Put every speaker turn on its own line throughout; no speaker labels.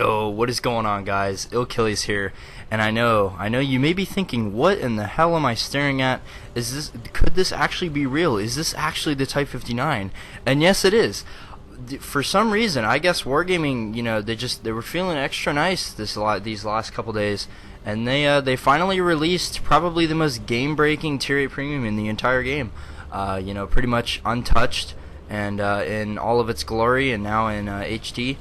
Yo, what is going on, guys? Achilles here, and I know you may be thinking, what in the hell am I staring at? Could this actually be real? Is this actually the Type 59? And yes, it is. For some reason, I guess Wargaming, they were feeling extra nice these last couple days, and they finally released probably the most game-breaking Tier 8 premium in the entire game. Pretty much untouched and in all of its glory, and now in HD.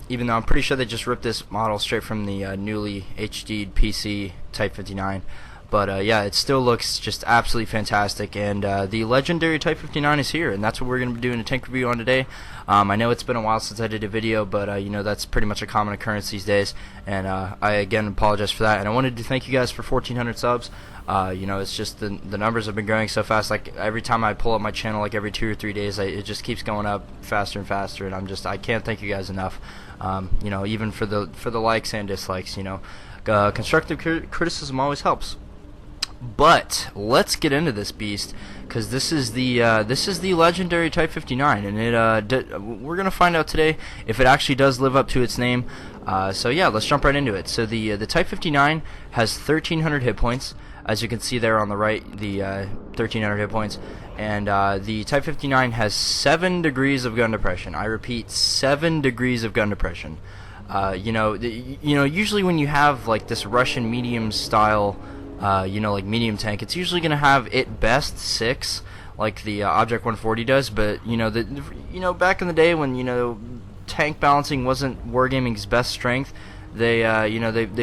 Even though I'm pretty sure they just ripped this model straight from the newly HD'd PC Type 59. But yeah, it still looks just absolutely fantastic, and the legendary Type 59 is here, and that's what we're going to be doing a tank review on today. I know it's been a while since I did a video, but that's pretty much a common occurrence these days, and I again apologize for that. And I wanted to thank you guys for 1,400 subs. It's just the numbers have been growing so fast. Like every time I pull up my channel, like every 2 or 3 days, it just keeps going up faster and faster, and I can't thank you guys enough. Even for the likes and dislikes. Constructive criticism always helps. But let's get into this beast, because this is the legendary Type 59, and we're gonna find out today if it actually does live up to its name. So yeah, let's jump right into it. So the Type 59 has 1,300 hit points, as you can see there on the right. The 1,300 hit points, and the Type 59 has 7 degrees of gun depression. I repeat, 7 degrees of gun depression. Usually when you have like this Russian medium style. Like medium tank, it's usually going to have at best 6, like the Object 140 does. But back in the day when tank balancing wasn't Wargaming's best strength, they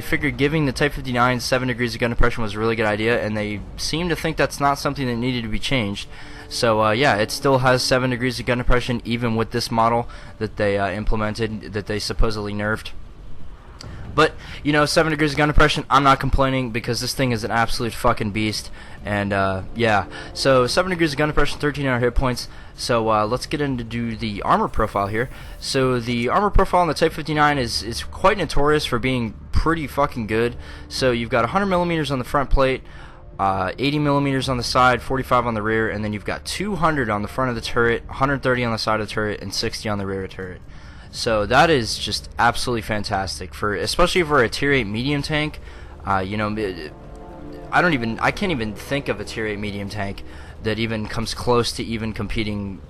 figured giving the Type 59 7 degrees of gun depression was a really good idea, and they seem to think that's not something that needed to be changed. So yeah, it still has 7 degrees of gun depression even with this model that they implemented, that they supposedly nerfed. But 7 degrees of gun depression, I'm not complaining, because this thing is an absolute fucking beast. And yeah, so 7 degrees of gun depression, 1,300 hit points. So let's get into the armor profile here. So the armor profile on the Type 59 is quite notorious for being pretty fucking good. So you've got 100 millimeters on the front plate, 80 millimeters on the side, 45 on the rear, and then you've got 200 on the front of the turret, 130 on the side of the turret, and 60 on the rear of the turret. So that is just absolutely fantastic, especially for a Tier 8 medium tank. I can't even think of a Tier 8 medium tank that even comes close to even competing,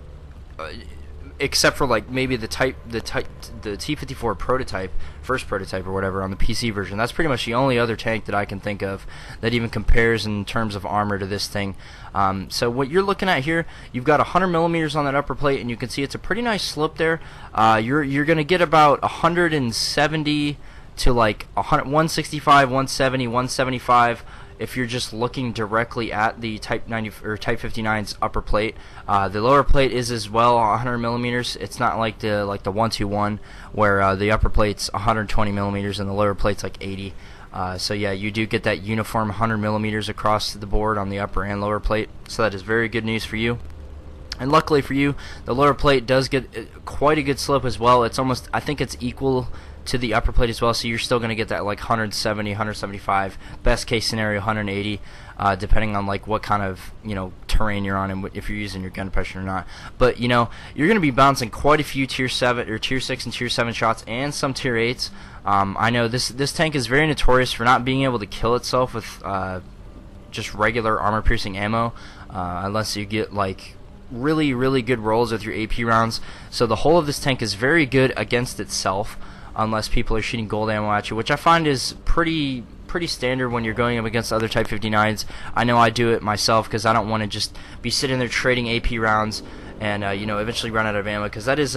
except for like maybe the T-54 prototype, first prototype or whatever on the PC version. That's pretty much the only other tank that I can think of that even compares in terms of armor to this thing. So what you're looking at here, you've got 100 millimeters on that upper plate, and you can see it's a pretty nice slope there. You're gonna get about 170 to like 165, 170, 175. If you're just looking directly at the Type 90 or Type 59's upper plate. The lower plate is as well 100 millimeters. It's not like the 121 where the upper plate's 120 millimeters and the lower plate's like 80. So yeah, you do get that uniform 100 millimeters across the board on the upper and lower plate. So that is very good news for you. And luckily for you, the lower plate does get quite a good slope as well. It's almost, I think it's equal to the upper plate as well, so you're still going to get that like 170, 175, best case scenario 180, depending on like what kind of terrain you're on and if you're using your gun depression or not. But you're going to be bouncing quite a few Tier 7 or Tier 6 and Tier 7 shots, and some Tier 8s. I know this tank is very notorious for not being able to kill itself with just regular armor piercing ammo, unless you get like really good rolls with your AP rounds. So the whole of this tank is very good against itself, unless people are shooting gold ammo at you, which I find is pretty standard when you're going up against other Type 59s. I know I do it myself, because I don't want to just be sitting there trading AP rounds and eventually run out of ammo, because that is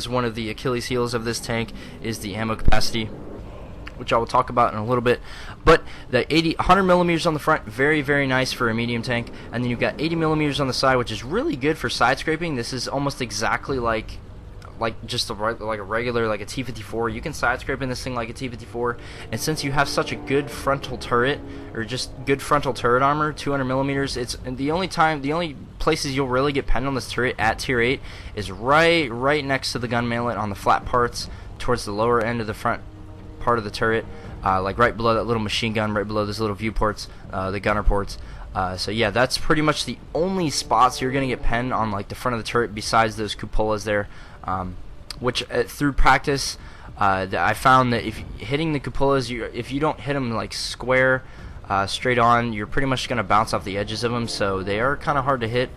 one of the Achilles heels of this tank, is the ammo capacity, which I will talk about in a little bit. But the 100 millimeters on the front, very nice for a medium tank, and then you've got 80 millimeters on the side, which is really good for side scraping. This is almost exactly like just a regular, like a T-54. You can side scrape in this thing like a T-54, and since you have such a good frontal turret, or just good frontal turret armor, 200 millimeters, it's the only places you'll really get penned on this turret at Tier 8 is right next to the gun mallet on the flat parts, towards the lower end of the front part of the turret, like right below that little machine gun, right below those little viewports, the gunner ports. So yeah, that's pretty much the only spots you're gonna get penned on like the front of the turret, besides those cupolas there. which through practice, I found that if hitting the cupolas, if you don't hit them like square, straight on, you're pretty much going to bounce off the edges of them, so they are kind of hard to hit.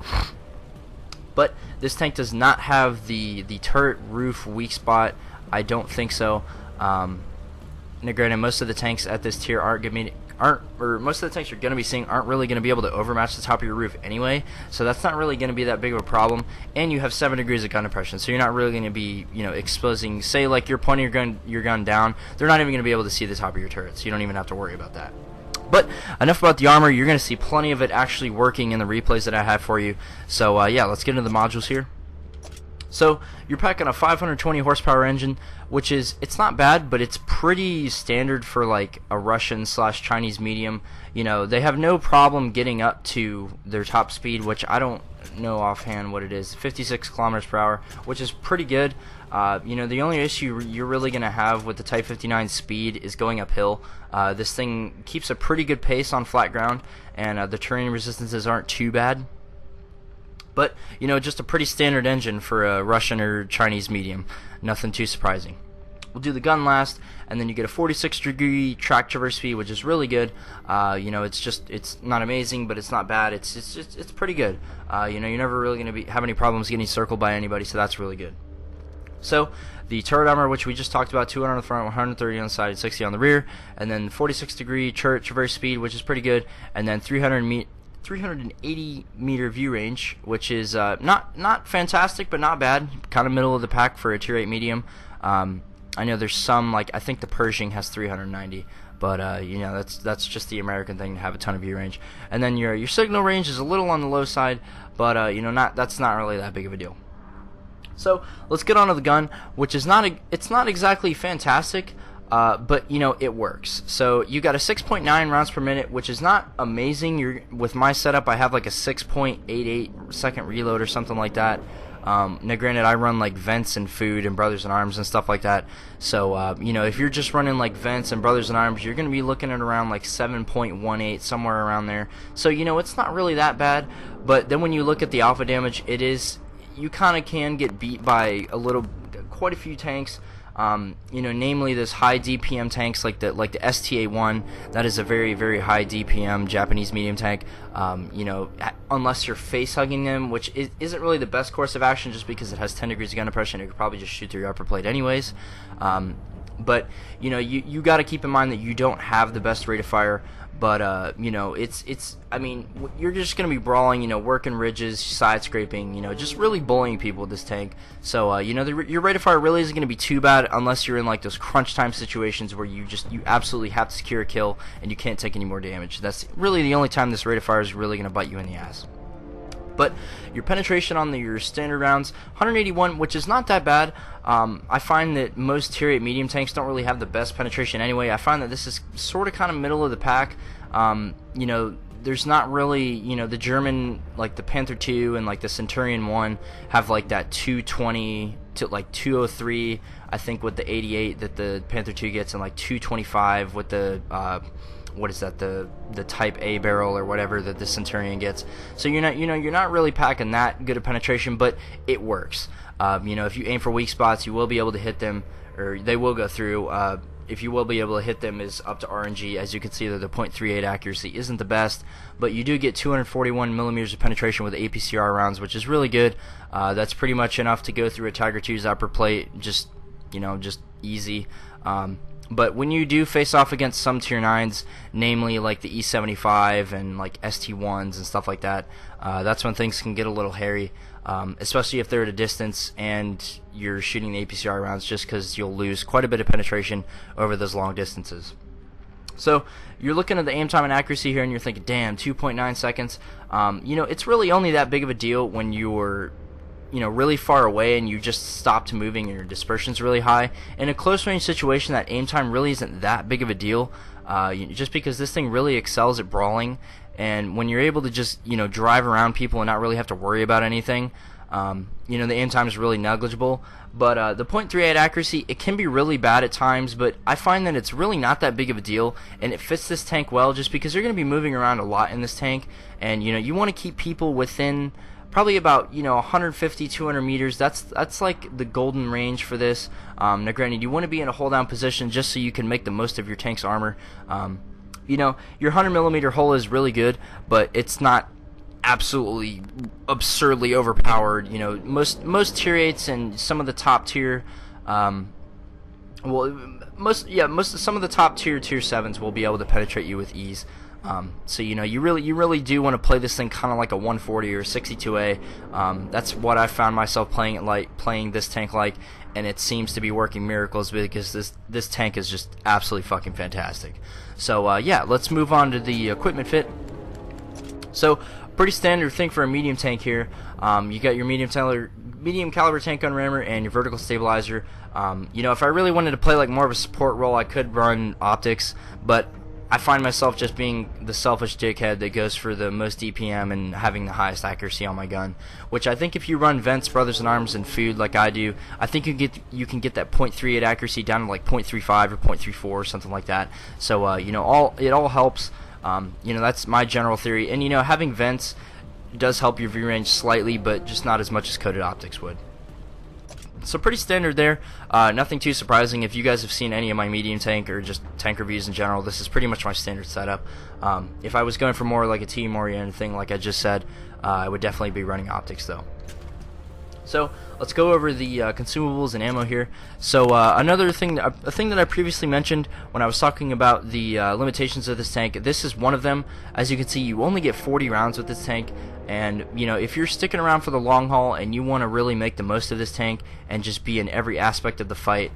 But this tank does not have the turret roof weak spot. I don't think so. Now, granted, most of the tanks at this tier most of the tanks you're going to be seeing aren't really going to be able to overmatch the top of your roof anyway, so that's not really going to be that big of a problem. And you have 7 degrees of gun depression, so you're not really going to be, exposing, say like you're pointing your gun down, they're not even going to be able to see the top of your turret, so you don't even have to worry about that. But enough about the armor. You're going to see plenty of it actually working in the replays that I have for you. So yeah, let's get into the modules here. So you're packing a 520 horsepower engine, which it's not bad, but it's pretty standard for like a Russian / Chinese medium. They have no problem getting up to their top speed, which I don't know offhand what it is, 56 kilometers per hour, which is pretty good. The only issue you're really going to have with the Type 59 speed is going uphill. This thing keeps a pretty good pace on flat ground, and the terrain resistances aren't too bad. But, just a pretty standard engine for a Russian or Chinese medium. Nothing too surprising. We'll do the gun last, and then you get a 46-degree track traverse speed, which is really good. It's not amazing, but it's not bad. It's pretty good. You're never really going to have any problems getting circled by anybody, so that's really good. So, the turret armor, which we just talked about, 200 on the front, 130 on the side, and 60 on the rear, and then 46-degree turret traverse speed, which is pretty good, and then 380 meter view range, which is not fantastic, but not bad. Kind of middle of the pack for a tier 8 medium. I know there's some, like I think the Pershing has 390, but that's just the American thing to have a ton of view range. And then your signal range is a little on the low side, but that's not really that big of a deal. So let's get on to the gun, which is it's not exactly fantastic. But it works. So you got a 6.9 rounds per minute, which is not amazing. With my setup, I have like a 6.88 second reload or something like that. Now granted, I run like vents and food and brothers in arms and stuff like that. So if you're just running like vents and brothers in arms, you're going to be looking at around like 7.18, somewhere around there. So it's not really that bad. But then when you look at the alpha damage, you kind of can get beat by quite a few tanks. Namely this high DPM tanks like the STA-1. That is a very, very high DPM Japanese medium tank. Unless you're face hugging them, which isn't really the best course of action, just because it has 10 degrees of gun depression, it could probably just shoot through your upper plate anyways. But you got to keep in mind that you don't have the best rate of fire. But you're just gonna be brawling, working ridges, side scraping, just really bullying people with this tank. So your rate of fire really isn't gonna be too bad unless you're in like those crunch time situations where you absolutely have to secure a kill and you can't take any more damage. That's really the only time this rate of fire is really gonna bite you in the ass. But your penetration on your standard rounds, 181, which is not that bad. I find that most tier 8 medium tanks don't really have the best penetration anyway. I find that this is sort of kind of middle of the pack. There's not really, the German, like the Panther 2 and like the Centurion 1 have like that 220 to like 203, I think, with the 88 that the Panther 2 gets, and like 225 with the the Type A barrel or whatever that the Centurion gets. So you're not really packing that good of penetration, but it works. If you aim for weak spots, you will be able to hit them, or they will go through. If you will be able to hit them is up to RNG. As you can see, the .38 accuracy isn't the best, but you do get 241 millimeters of penetration with APCR rounds, which is really good. That's pretty much enough to go through a Tiger 2's upper plate, just easy. But when you do face off against some tier 9s, namely like the E75 and like ST1s and stuff like that, that's when things can get a little hairy, especially if they're at a distance and you're shooting the APCR rounds, just because you'll lose quite a bit of penetration over those long distances. So you're looking at the aim time and accuracy here and you're thinking, damn, 2.9 seconds. It's really only that big of a deal when you're really far away and you just stopped moving and your dispersion's really high. In a close range situation, that aim time really isn't that big of a deal, just because this thing really excels at brawling, and when you're able to just drive around people and not really have to worry about anything, the aim time is really negligible. But the .38 accuracy, it can be really bad at times, but I find that it's really not that big of a deal, and it fits this tank well just because you're going to be moving around a lot in this tank, and you want to keep people within probably about 150, 200 meters. That's like the golden range for this. Now granted, you want to be in a hold down position just so you can make the most of your tank's armor. Your 100mm hull is really good, but it's not absolutely absurdly overpowered. Most tier 8s and some of the top tier some of the top tier 7s will be able to penetrate you with ease. So you really do want to play this thing kind of like a 140 or 62A. That's what I found myself playing this tank like, and it seems to be working miracles because this tank is just absolutely fucking fantastic. So yeah, let's move on to the equipment fit. So pretty standard thing for a medium tank here. You got your medium caliber tank gun rammer and your vertical stabilizer. If I really wanted to play like more of a support role, I could run optics, but I find myself just being the selfish dickhead that goes for the most DPM and having the highest accuracy on my gun. Which I think if you run vents, brothers in arms, and food like I do, I think you can get that .38 accuracy down to like .35 or .34 or something like that. So it all helps. That's my general theory. And having vents does help your view range slightly, but just not as much as coated optics would. So pretty standard there. Nothing too surprising. If you guys have seen any of my medium tank or just tank reviews in general, this is pretty much my standard setup. If I was going for more like a team-oriented thing, like I just said, I would definitely be running optics though. So let's go over the consumables and ammo here. So a thing that I previously mentioned when I was talking about the limitations of this tank, this is one of them. As you can see, you only get 40 rounds with this tank, and if you're sticking around for the long haul and you want to really make the most of this tank and just be in every aspect of the fight,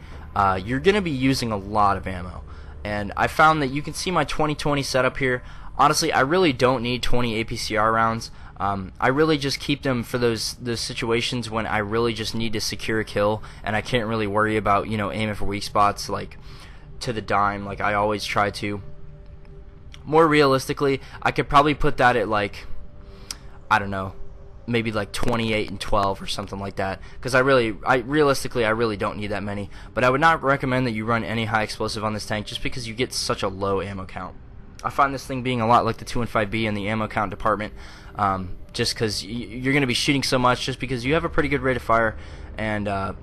you're going to be using a lot of ammo. And I found that you can see my 20-20 setup here. Honestly, I really don't need 20 APCR rounds. I really just keep them for those situations when I really just need to secure a kill and I can't really worry about aiming for weak spots like to the dime like I always try to. More realistically, I could probably put that at like, I don't know, maybe like 28 and 12 or something like that, because realistically I really don't need that many. But I would not recommend that you run any high explosive on this tank just because you get such a low ammo count. I find this thing being a lot like the 215B in the ammo count department, just because you're going to be shooting so much just because you have a pretty good rate of fire, and the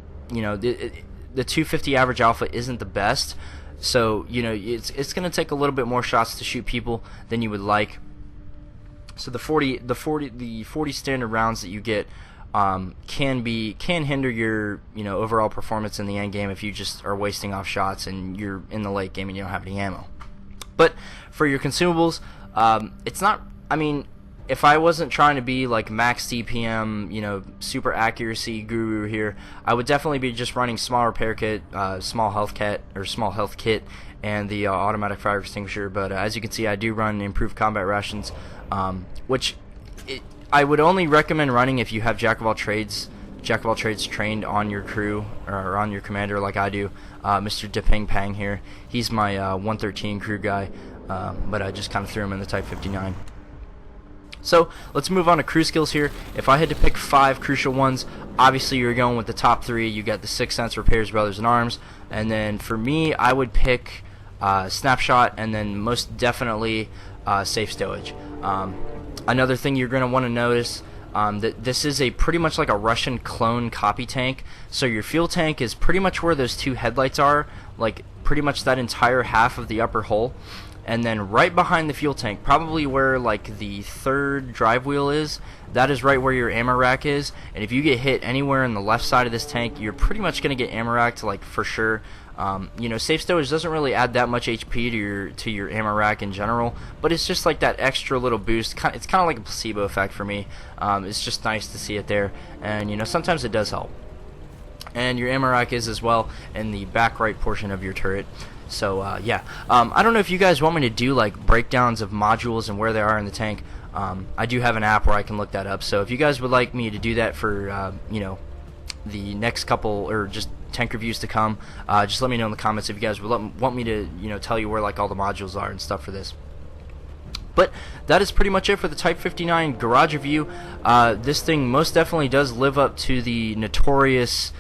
250 average alpha isn't the best, so it's going to take a little bit more shots to shoot people than you would like. So the 40 standard rounds that you get can hinder your overall performance in the end game if you just are wasting off shots and you're in the late game and you don't have any ammo. But for your consumables, it's not. I mean, if I wasn't trying to be like max DPM, super accuracy guru here, I would definitely be just running small repair kit, small health kit, and the automatic fire extinguisher. But as you can see, I do run improved combat rations, which I would only recommend running if you have jack of all trades trained on your crew or on your commander like I do. Mr. Deping Pang here, he's my 113 crew guy, but I just kind of threw him in the Type 59. So let's move on to crew skills here. If I had to pick 5 crucial ones, obviously you're going with the top 3. You got the 6th Sense, Repairs, Brothers in Arms, and then for me I would pick Snapshot, and then most definitely Safe Stowage. Another thing you're going to want to notice, that this is pretty much like a Russian clone copy tank. So your fuel tank is pretty much where those 2 headlights are, like pretty much that entire half of the upper hull. And then right behind the fuel tank, probably where like the 3rd drive wheel is, that is right where your ammo rack is. And if you get hit anywhere in the left side of this tank, you're pretty much going to get ammo racked, like for sure. Safe Stowage doesn't really add that much HP to your ammo rack in general, but it's just like that extra little boost. It's kind of like a placebo effect for me. It's just nice to see it there, and sometimes it does help. And your ammo rack is as well in the back right portion of your turret. So yeah, I don't know if you guys want me to do like breakdowns of modules and where they are in the tank. I do have an app where I can look that up. So if you guys would like me to do that for the next couple or just tank reviews to come, just let me know in the comments if you guys would want me to tell you where like all the modules are and stuff for this. But that is pretty much it for the Type 59 garage review. This thing most definitely does live up to the notorious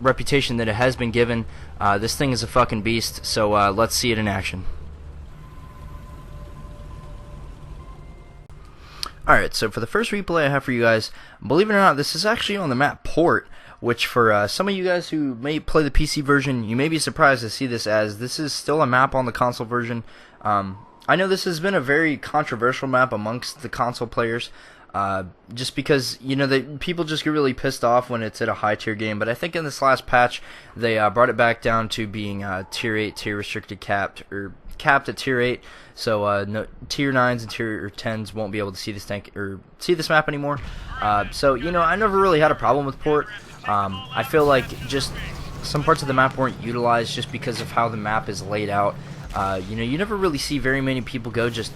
reputation that it has been given. This thing is a fucking beast, so let's see it in action. Alright, so for the first replay I have for you guys, believe it or not, this is actually on the map Port, which for some of you guys who may play the PC version, you may be surprised to see this, as this is still a map on the console version. I know this has been a very controversial map amongst the console players, just because, you know, people just get really pissed off when it's at a high tier game, but I think in this last patch, they brought it back down to being tier 8, tier restricted capped, or capped at tier 8, so no, tier 9s and tier 10s won't be able to see this tank or see this map anymore. So, you know, I never really had a problem with Port. I feel like just some parts of the map weren't utilized just because of how the map is laid out. You know, you never really see very many people go just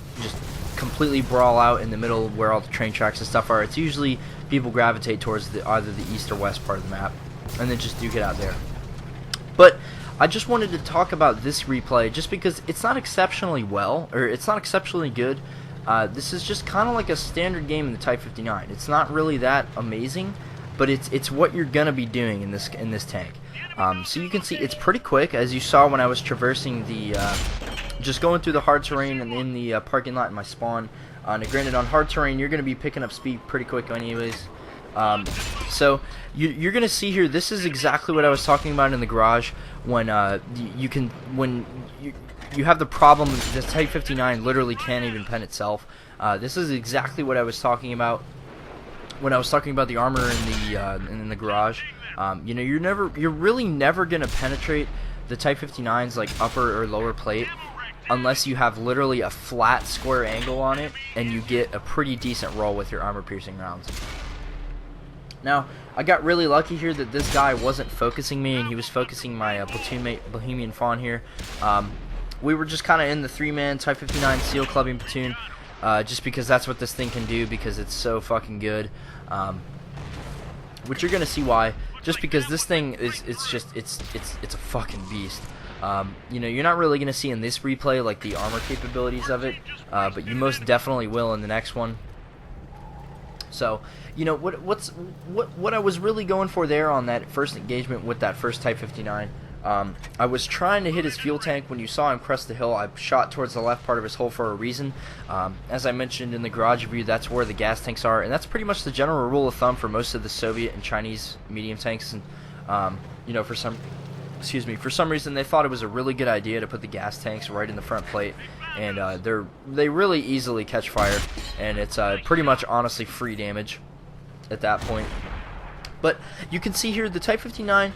completely brawl out in the middle where all the train tracks and stuff are. It's usually people gravitate towards either the east or west part of the map, and then just duke it out there. But I just wanted to talk about this replay just because it's not exceptionally well, or it's not exceptionally good. This is just kind of like a standard game in the Type 59. It's not really that amazing, but it's what you're gonna be doing in this tank. So you can see it's pretty quick, as you saw when I was traversing the, just going through the hard terrain and in the parking lot in my spawn. Now granted, on hard terrain you're gonna be picking up speed pretty quick anyways. So you're gonna see here, this is exactly what I was talking about in the garage when you have the problem the Type 59 literally can't even pen itself. This is exactly what I was talking about when I was talking about the armor in the garage. You know, you're really never gonna penetrate the Type 59's like upper or lower plate unless you have literally a flat square angle on it and you get a pretty decent roll with your armor piercing rounds. Now, I got really lucky here that this guy wasn't focusing me and he was focusing my platoon mate Bohemian Fawn here. We were just kind of in the 3-man Type 59 seal clubbing platoon, just because that's what this thing can do, because it's so fucking good. Which you're gonna see why, just because this thing is it's a fucking beast. You know, you're not really gonna see in this replay like the armor capabilities of it, but you most definitely will in the next one. So, you know, what I was really going for there on that first engagement with that first Type 59, I was trying to hit his fuel tank. When you saw him crest the hill, I shot towards the left part of his hull for a reason. As I mentioned in the garage review, that's where the gas tanks are, and that's pretty much the general rule of thumb for most of the Soviet and Chinese medium tanks. And you know, for some reason they thought it was a really good idea to put the gas tanks right in the front plate, and they really easily catch fire, and it's pretty much honestly free damage at that point. But you can see here the Type 59,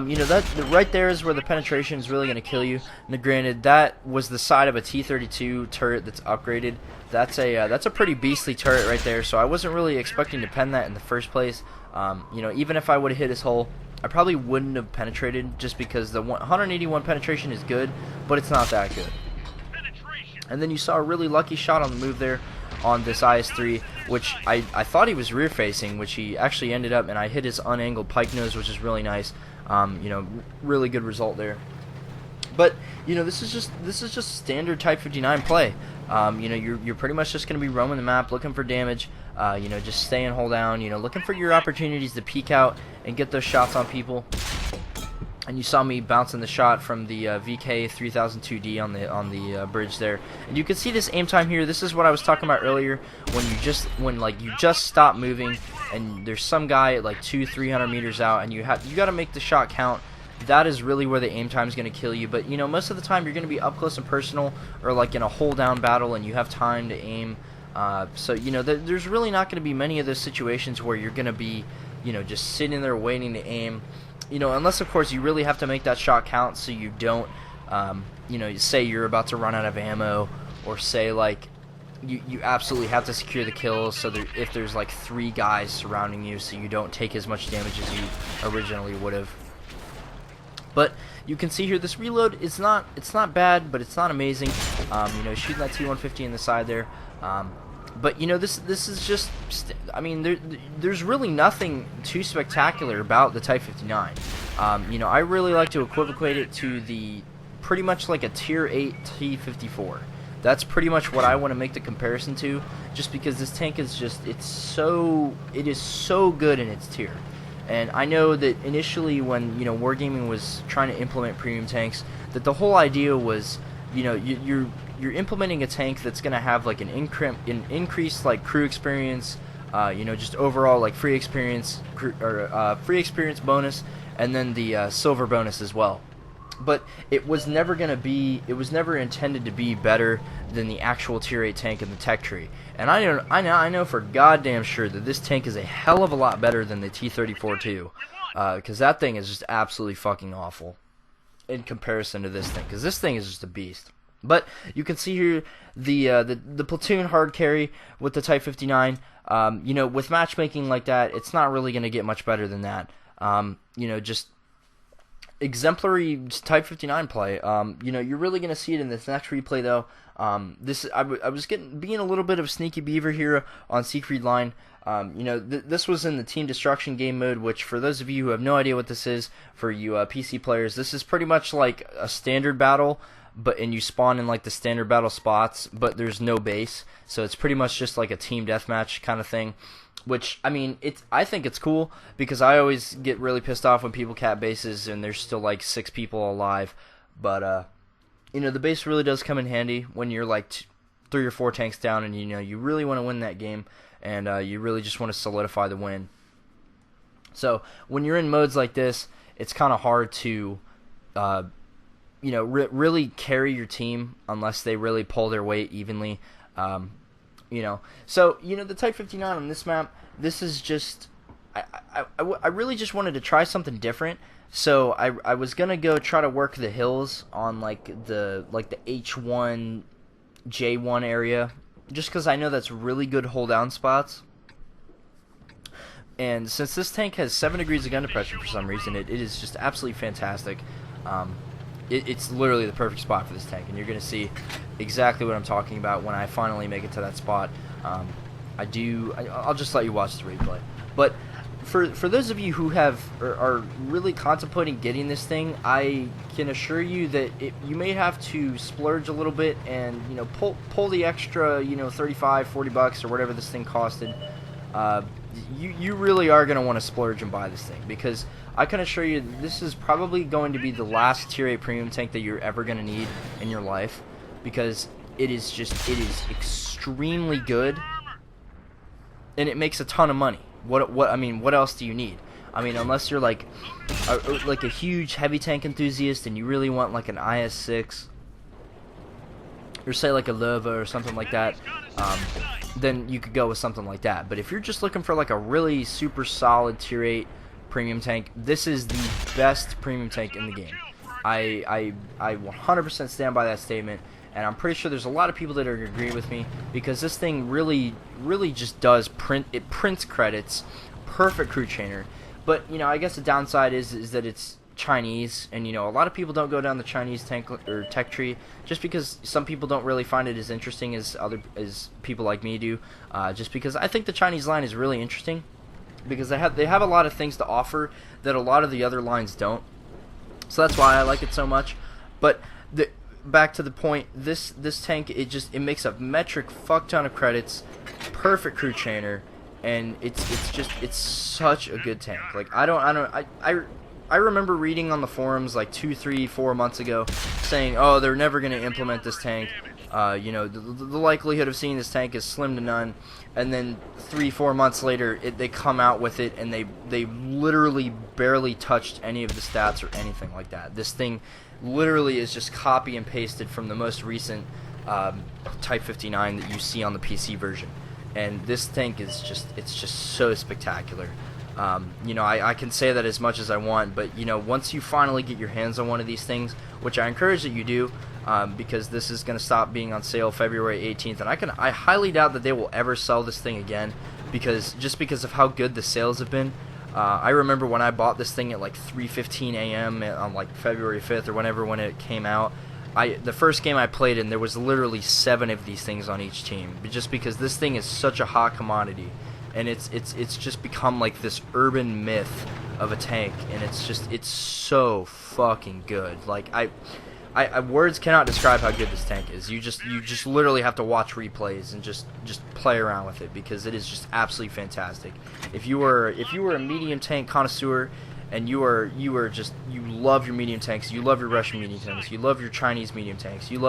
you know, that right there is where the penetration is really going to kill you. Now, granted, that was the side of a T-32 turret that's upgraded. That's a pretty beastly turret right there, so I wasn't really expecting to pen that in the first place. You know, even if I would have hit his hull, I probably wouldn't have penetrated, just because the 181 penetration is good, but it's not that good. And then you saw a really lucky shot on the move there on this IS-3, which I thought he was rear facing, which he actually ended up, and I hit his unangled pike nose, which is really nice. You know, really good result there. But you know, this is just standard Type 59 play. You know, you're pretty much just going to be roaming the map, looking for damage. You know, just stay and hold down. You know, looking for your opportunities to peek out and get those shots on people. And you saw me bouncing the shot from the VK 3002D on the bridge there, and you can see this aim time here. This is what I was talking about earlier, when you just stop moving, and there's some guy at like 200-300 meters out, and you got to make the shot count. That is really where the aim time is going to kill you. But you know, most of the time you're going to be up close and personal, or like in a hold down battle, and you have time to aim. So you know, there's really not going to be many of those situations where you're going to be, you know, just sitting there waiting to aim. You know, unless of course you really have to make that shot count, so you don't, you know, say you're about to run out of ammo, or say like you absolutely have to secure the kills, so if there's like 3 guys surrounding you, so you don't take as much damage as you originally would have. But you can see here, this reload it's not bad, but it's not amazing. You know, shooting that T-150 in the side there. But you know, this is just, I mean, there's really nothing too spectacular about the Type 59. You know, I really like to equivocate it to the pretty much like a tier 8 T-54. That's pretty much what I want to make the comparison to, just because this tank is just, it is so good in its tier. And I know that initially when, you know, Wargaming was trying to implement premium tanks, that the whole idea was, you know, you're implementing a tank that's gonna have like an increased like crew experience, you know, just overall like free experience bonus, and then the silver bonus as well. But it was never intended to be better than the actual tier 8 tank in the tech tree. And I know for goddamn sure that this tank is a hell of a lot better than the T-34 too, because that thing is just absolutely fucking awful in comparison to this thing, because this thing is just a beast. But you can see here the platoon hard carry with the Type 59. You know, with matchmaking like that, it's not really going to get much better than that. You know, just exemplary Type 59 play. You know, you're really going to see it in this next replay, though. I was being a little bit of sneaky beaver here on Siegfried Line. You know, this was in the Team Destruction game mode, which for those of you who have no idea what this is, for you PC players, this is pretty much like a standard battle, and you spawn in like the standard battle spots, but there's no base, so it's pretty much just like a team deathmatch kind of thing. Which, I mean, I think it's cool, because I always get really pissed off when people cap bases and there's still like 6 people alive. But you know, the base really does come in handy when you're like 3 or 4 tanks down, and you know you really want to win that game, and you really just want to solidify the win. So when you're in modes like this, it's kind of hard to you know, really carry your team unless they really pull their weight evenly. You know, so, you know, the Type 59 on this map, this is just, I really just wanted to try something different. So I was gonna go try to work the hills on like the H1 J1 area, just because I know that's really good hold down spots. And since this tank has 7 degrees of gun depression for some reason, it is just absolutely fantastic. It's literally the perfect spot for this tank, and you're going to see exactly what I'm talking about when I finally make it to that spot. I'll just let you watch the replay. But for those of you who are really contemplating getting this thing, I can assure you that you may have to splurge a little bit and, you know, pull the extra, you know, $35-40 or whatever this thing costed. You really are going to want to splurge and buy this thing, because I can assure you this is probably going to be the last tier 8 premium tank that you're ever going to need in your life, because it is extremely good, and it makes a ton of money. I mean, what else do you need? I mean, unless you're like a huge heavy tank enthusiast and you really want like an IS-6, or say like a Lova or something like that, then you could go with something like that. But if you're just looking for like a really super solid tier 8 premium tank, this is the best premium tank in the game. I 100% stand by that statement, and I'm pretty sure there's a lot of people that are going to agree with me, because this thing really just does prints credits, perfect crew chainer. But, you know, I guess the downside is that it's Chinese, and, you know, a lot of people don't go down the Chinese tank or tech tree just because some people don't really find it as interesting as people like me do. Just because I think the Chinese line is really interesting, because they have a lot of things to offer that a lot of the other lines don't. So that's why I like it so much. But back to the point, this tank, it makes a metric fuck ton of credits, perfect crew chainer, and it's such a good tank. Like I remember reading on the forums like 2, 3, 4 months ago saying, oh, they're never going to implement this tank. You know, the likelihood of seeing this tank is slim to none. And then 3, 4 months later, they come out with it, and they literally barely touched any of the stats or anything like that. This thing literally is just copy and pasted from the most recent Type 59 that you see on the PC version. And this tank is just so spectacular. You know, I can say that as much as I want, but, you know, once you finally get your hands on one of these things, which I encourage that you do, because this is going to stop being on sale February 18th, and I highly doubt that they will ever sell this thing again, because of how good the sales have been. I remember when I bought this thing at like 3:15 a.m. on like February 5th or when it came out. The first game I played in, there was literally 7 of these things on each team, just because this thing is such a hot commodity, and it's just become like this urban myth of a tank, and it's so fucking good. Like I words cannot describe how good this tank is. You just literally have to watch replays and just play around with it, because it is just absolutely fantastic. If you were a medium tank connoisseur and you love your medium tanks, you love your Russian medium tanks, you love your Chinese medium tanks, you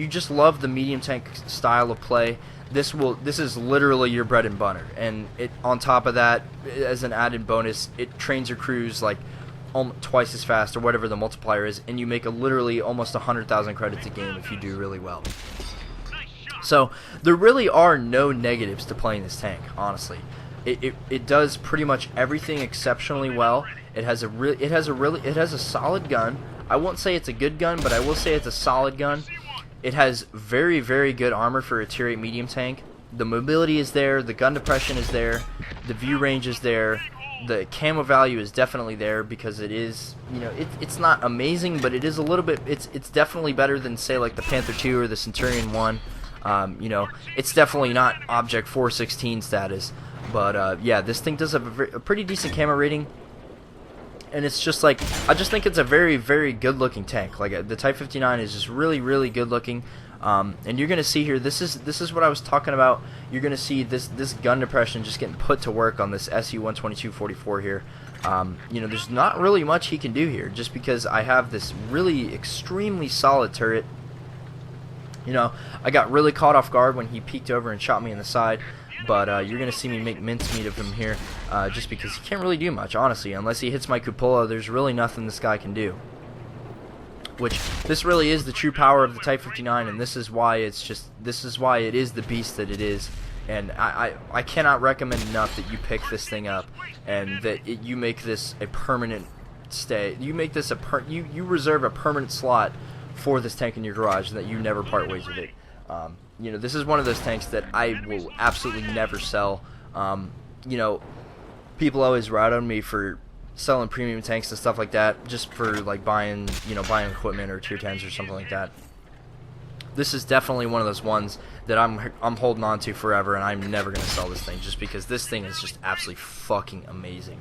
just love the medium tank style of play, this is literally your bread and butter. And it, on top of that, as an added bonus, it trains your crews like twice as fast or whatever the multiplier is, and you make literally almost 100,000 credits a game if you do really well. So there really are no negatives to playing this tank, honestly. It does pretty much everything exceptionally well. It has a solid gun. I won't say it's a good gun, but I will say it's a solid gun. It has very, very good armor for a tier 8 medium tank. The mobility is there, the gun depression is there, the view range is there, the camo value is definitely there, because it is, it's not amazing, but it is a little bit, it's definitely better than, say, like the Panther 2 or the Centurion 1. It's definitely not Object 416 status, but yeah, this thing does have a pretty decent camo rating. And it's just like, I just think it's a very, very good looking tank. Like, the Type 59 is just really, really good looking. And you're gonna see here, this is what I was talking about. You're gonna see this gun depression just getting put to work on this SU-122-44 here. There's not really much he can do here, just because I have this really extremely solid turret. I got really caught off guard when he peeked over and shot me in the side. But you're going to see me make mincemeat of him here, just because he can't really do much, honestly. Unless he hits my cupola, there's really nothing this guy can do. Which, this really is the true power of the Type 59, and this is why it is the beast that it is. And I cannot recommend enough that you pick this thing up, and that you make this a permanent stay. You make this you reserve a permanent slot for this tank in your garage, and that you never part ways with it. This is one of those tanks that I will absolutely never sell. People always ride on me for selling premium tanks and stuff like that, just for like buying equipment or tier 10s or something like that. This is definitely one of those ones that I'm holding on to forever, and I'm never gonna sell this thing, just because this thing is just absolutely fucking amazing.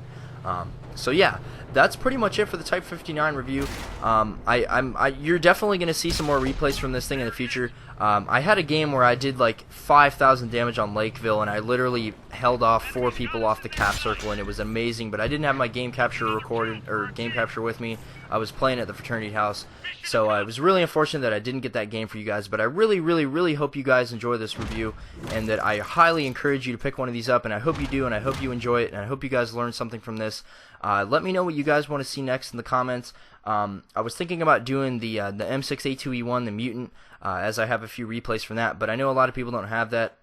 So yeah, that's pretty much it for the Type 59 review. You're definitely going to see some more replays from this thing in the future. I had a game where I did like 5,000 damage on Lakeville, and I literally held off 4 people off the cap circle, and it was amazing, but I didn't have my game capture recorded, or game capture with me. I was playing at the fraternity house, so it was really unfortunate that I didn't get that game for you guys, but I really, really, really hope you guys enjoy this review, and that I highly encourage you to pick one of these up, and I hope you do, and I hope you enjoy it, and I hope you guys learned something from this. Let me know what you guys want to see next in the comments. I was thinking about doing the M6A2E1, the Mutant, as I have a few replays from that, but I know a lot of people don't have that.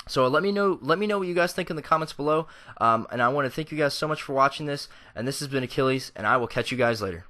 So let me know what you guys think in the comments below. And I want to thank you guys so much for watching this. And this has been Achilles, and I will catch you guys later.